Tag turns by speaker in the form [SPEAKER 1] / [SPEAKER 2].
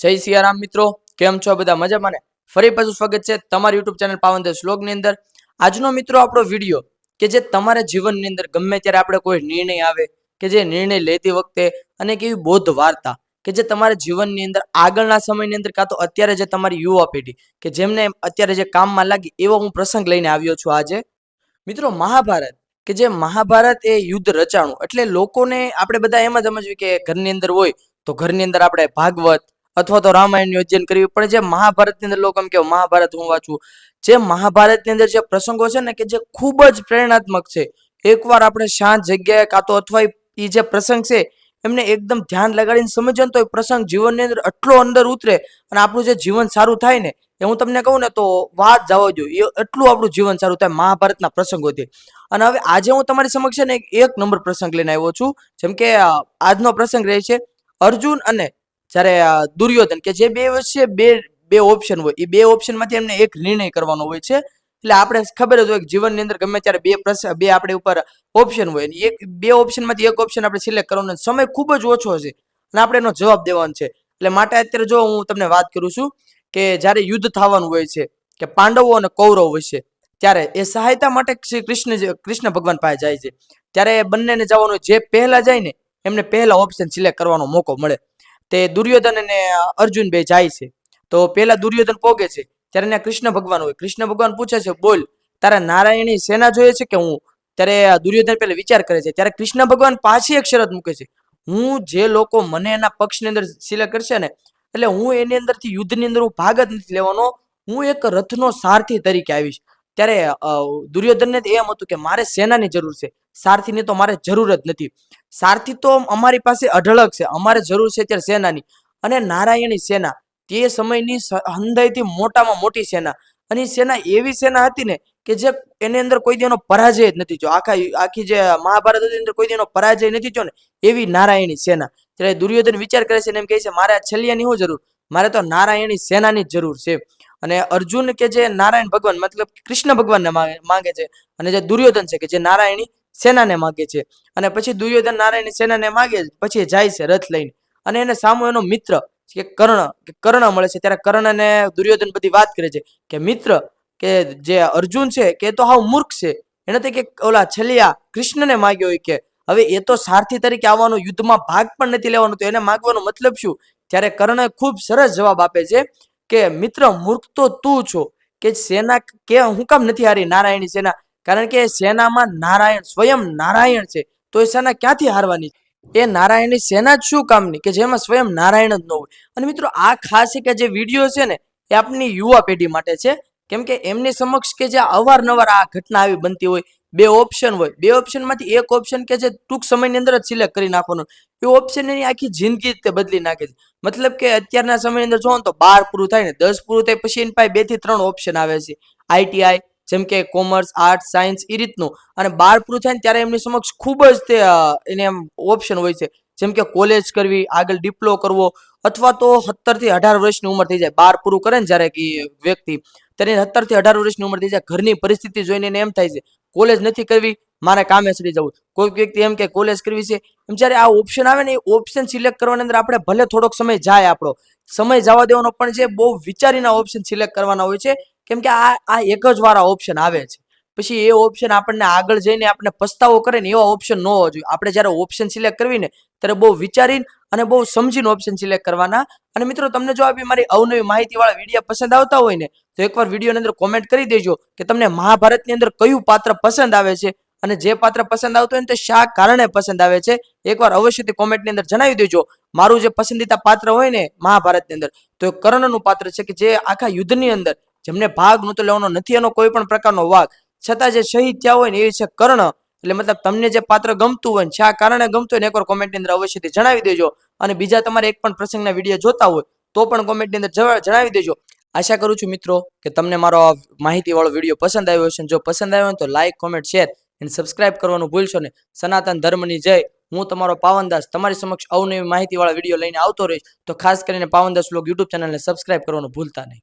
[SPEAKER 1] જય સિયારામ મિત્રો, કેમ છો બધા મજામાં ને? ફરી પાછું સ્વાગત છે તમારી યુટ્યુબ ચેનલ પાવન ધ શ્લોકની અંદર. આજનો મિત્રો આપણો વિડીયો કે જે તમારા જીવનની અંદર ગમે ત્યારે આપણે કોઈ નિર્ણય આવે કે જે નિર્ણય લેતી વખતે અને કેવી બૌદ્ધ વાર્તા કે જે તમારા જીવનની અંદર આગળના સમયની અંદર કાં તો અત્યારે જે તમારી યુવા પેઢી કે જેમને અત્યારે જે કામમાં લાગી એવો હું પ્રસંગ લઈને આવ્યો છું આજે. મિત્રો, મહાભારત કે જે મહાભારત એ યુદ્ધ રચાણું એટલે લોકોને આપણે બધા એમ જ સમજવી કે ઘરની અંદર હોય તો ઘરની અંદર આપણે ભાગવત અથવા તો રામાયણ યોજન કરવી, પણ જે મહાભારતની અંદર લોકો એમ કે મહાભારત હું વાંચું. જે મહાભારતની અંદર જે પ્રસંગો છે ને કે જે ખૂબ જ પ્રેરણાત્મક છે. એકવાર આપણે શાંત જગ્યાએ કાં તો અથવા એ જે પ્રસંગ છે એમને એકદમ ધ્યાન લગાડીને સમજે તો એ પ્રસંગ જીવનની અંદર એટલો અંદર ઉતરે અને આપણું જે જીવન સારું થાય ને એ હું તમને કહું ને તો વાત જવા દો, એ એટલું આપણું જીવન સારું થાય મહાભારતના પ્રસંગોથી. અને હવે આજે હું તમારી સમક્ષ છે ને એક નંબર પ્રસંગ લઈને આવ્યો છું. જેમ કે આજનો પ્રસંગ રહે છે અર્જુન અને જ્યારે દુર્યોધન કે જે બે વચ્ચે બે બે ઓપ્શન હોય, એ બે ઓપ્શનમાંથી એમને એક નિર્ણય કરવાનો હોય છે. એટલે આપણે ખબર જ હોય કે જીવનની અંદર ગમે ત્યારે બે આપણે ઉપર ઓપ્શન હોય, એક બે ઓપ્શનમાંથી એક ઓપ્શન આપણે સિલેક્ટ કરવાનો, સમય ખૂબ જ ઓછો છે અને આપણે એનો જવાબ દેવાનો છે. એટલે માટે અત્યારે જો હું તમને વાત કરું છું કે જ્યારે યુદ્ધ થવાનું હોય છે કે પાંડવો અને કૌરવ વચ્ચે, ત્યારે એ સહાયતા માટે શ્રી કૃષ્ણ ભગવાન પાસે જાય છે. ત્યારે બંનેને જવાનું, જે પહેલા જાય ને એમને પહેલા ઓપ્શન સિલેક્ટ કરવાનો મોકો મળે. તે દુર્યોધન અને અર્જુન બે જાય છે. તો પેલા દુર્યોધન પોગે છે ત્યારે ત્યાં કૃષ્ણ ભગવાન હોય. કૃષ્ણ ભગવાન પૂછે છે, બોલ તારા નારાયણી સેના જોઈએ છે કે હું? ત્યારે દુર્યોધન પેલા વિચાર કરે છે. ત્યારે કૃષ્ણ ભગવાન પાછી એક શરત મૂકે છે, હું જે લોકો મને એના પક્ષની અંદર સિલેક્ટ કરશે ને, એટલે હું એની અંદરથી યુદ્ધની અંદર હું ભાગ જ નથી લેવાનો, હું એક રથનો સારથી તરીકે આવીશ. ત્યારે દુર્યોધનને એમ હતું કે મારે સેનાની જરૂર છે, સારથીની તો મારે જરૂર જ નથી. સારથી તો અમારી પાસે અઢળક છે, અમારે જરૂર છે ત્યારે સેનાની. અને નારાયણી સેના તે સમયની હંધાઈથી મોટામાં મોટી સેના, અને એ સેના એવી સેના હતી ને કે જે એની અંદર કોઈ દીનો પરાજય જ નથી જો, આખી જે મહાભારત હતી અંદર કોઈ દીનો પરાજય નથી જો ને એવી નારાયણી સેના. ત્યારે દુર્યોધન વિચાર કરે છે અને એમ કહે છે, મારે આ છલિયાની શું જરૂર, મારે તો નારાયણી સેનાની જ જરૂર છે. અને અર્જુન કે જે નારાયણ ભગવાન મતલબ કૃષ્ણ ભગવાનને માંગે છે, અને જે દુર્યોધન છે કે જે નારાયણી સેનાને માગે છે. અને પછી દુર્યોધન નારાયણી સેનાને માગે, પછી જાય છે રથ લઈને, અને એને સામો એનો મિત્ર કર્ણ મળે છે. ત્યારે કર્ણ અને દુર્યોધન બધી વાત કરે છે કે મિત્ર કે જે અર્જુન છે કે તો હાવ મૂર્ખ છે, એને તો કે ઓલા છલિયા કૃષ્ણને માગ્યો હોય, કે હવે એ તો સારથી તરીકે આવવાનો, યુદ્ધમાં ભાગ પણ નથી લેવાનો, તો એને માગવાનો મતલબ શું? ત્યારે કર્ણ ખૂબ સરસ જવાબ આપે છે કે મિત્ર, મૂર્ખ તો તું છો, કે સેના કે હું કામ નથી હારી નારાયણી સેના, કારણ કે સેનામાં નારાયણ સ્વયં નારાયણ છે, તો એ સેના ક્યાંથી હારવાની? એ નારાયણની સેના જ શું કામની કે જેમાં સ્વયં નારાયણ જ ન હોય. અને મિત્રો, આ ખાસ છે કે જે વિડીયો છે ને એ આપની યુવા પેઢી માટે છે, કેમ કે એમની સમક્ષ કે જે અવારનવાર આ ઘટના આવી બનતી હોય, બે ઓપ્શન હોય, બે ઓપ્શનમાંથી એક ઓપ્શન કે જે ટૂંક સમયની અંદર જ સિલેક્ટ કરી નાખવાનો, એ ઓપ્શન એની આખી જિંદગી તે બદલી નાખે છે. મતલબ કે અત્યારના સમયની અંદર જોવો ને તો 12 પૂરું થાય ને 10 પૂરું થાય પછી એની પાસે 2 થી 3 ઓપ્શન આવે છે. ITI જેમ કે કોમર્સ, આર્ટ્સ, સાયન્સ એ રીતનું. અને 12 પૂરું થાય ને ત્યારે એમની સમક્ષ ખૂબ જ તે એને એમ ઓપ્શન હોય છે, જેમ કે કોલેજ કરવી, આગળ ડિપ્લો કરવો, અથવા તો 17 થી 18 વર્ષની ઉંમર થઈ જાય 12 પૂરું કરે ને જ્યારે કે વ્યક્તિ, ત્યારે 17 થી 18 વર્ષની ઉંમર થઈ જાય. ઘરની પરિસ્થિતિ જોઈને એને એમ થાય છે કોલેજ નથી કરવી, મારે કામે ચડી જવું. કોઈક વ્યક્તિ એમ કે કોલેજ કરવી છે. એમ જ્યારે આ ઓપ્શન આવે ને, એ ઓપ્શન સિલેક્ટ કરવાની અંદર આપણે ભલે થોડોક સમય જાય, આપણો સમય જવા દેવાનો, પણ જે બહુ વિચારીને ઓપ્શન સિલેક્ટ કરવાના હોય છે, કેમ કે આ એક જ વાર આ ઓપ્શન આવે છે. પછી એ ઓપ્શન આપણને આગળ જઈને આપણે પસ્તાવો કરે ને એવા ઓપ્શન ન હોવા જોઈએ. આપણે જ્યારે ઓપ્શન સિલેક્ટ કરવી ને ત્યારે બહુ વિચારીને અને બહુ સમજીને ઓપ્શન સિલેક્ટ કરવાના. અને મિત્રો, તમને જો આવી મારી અવનવી માહિતીવાળા વિડીયો પસંદ આવતા હોય ને, તો એકવાર વિડીયોની અંદર કોમેન્ટ કરી દેજો કે તમને મહાભારતની અંદર કયું પાત્ર પસંદ આવે છે, અને જે પાત્ર પસંદ આવતું હોય ને તે શા કારણે પસંદ આવે છે, એકવાર અવશ્યથી કોમેન્ટની અંદર જણાવી દેજો. મારું જે પસંદીદા પાત્ર હોય ને મહાભારતની અંદર, તો એ કર્ણનું પાત્ર છે કે જે આખા યુદ્ધની અંદર જેમને ભાગ નહોતો લેવાનો, નથી એનો કોઈ પણ પ્રકારનો વાક, છતાં જે શહીદ થયા હોય ને એ છે કર્ણ. એટલે મતલબ તમને જે પાત્ર ગમતું હોય ને શા કારણે ગમતું હોય ને એકવાર કોમેન્ટની અંદર અવશ્યથી જણાવી દેજો. અને બીજા તમારે એક પણ પ્રસંગના વિડીયો જોતા હોય તો પણ કોમેન્ટની અંદર જણાવી દેજો. આશા કરું છું મિત્રો કે તમને મારો માહિતીવાળો વિડીયો પસંદ આવ્યો હશે. જો પસંદ આવ્યો હોય તો લાઈક, કોમેન્ટ, શેર અને સબસ્ક્રાઇબ કરવાનું ભૂલશો ને. સનાતન ધર્મની જય. હું તમારો પાવનદાસ તમારી સમક્ષ અવનવી માહિતીવાળા વિડીયો લઈને આવતો રહીશ. તો ખાસ કરીને પાવનદાસ વ્લોગ યુટ્યુબ ચેનલને સબસ્ક્રાઇબ કરવાનું ભૂલતા નહીં.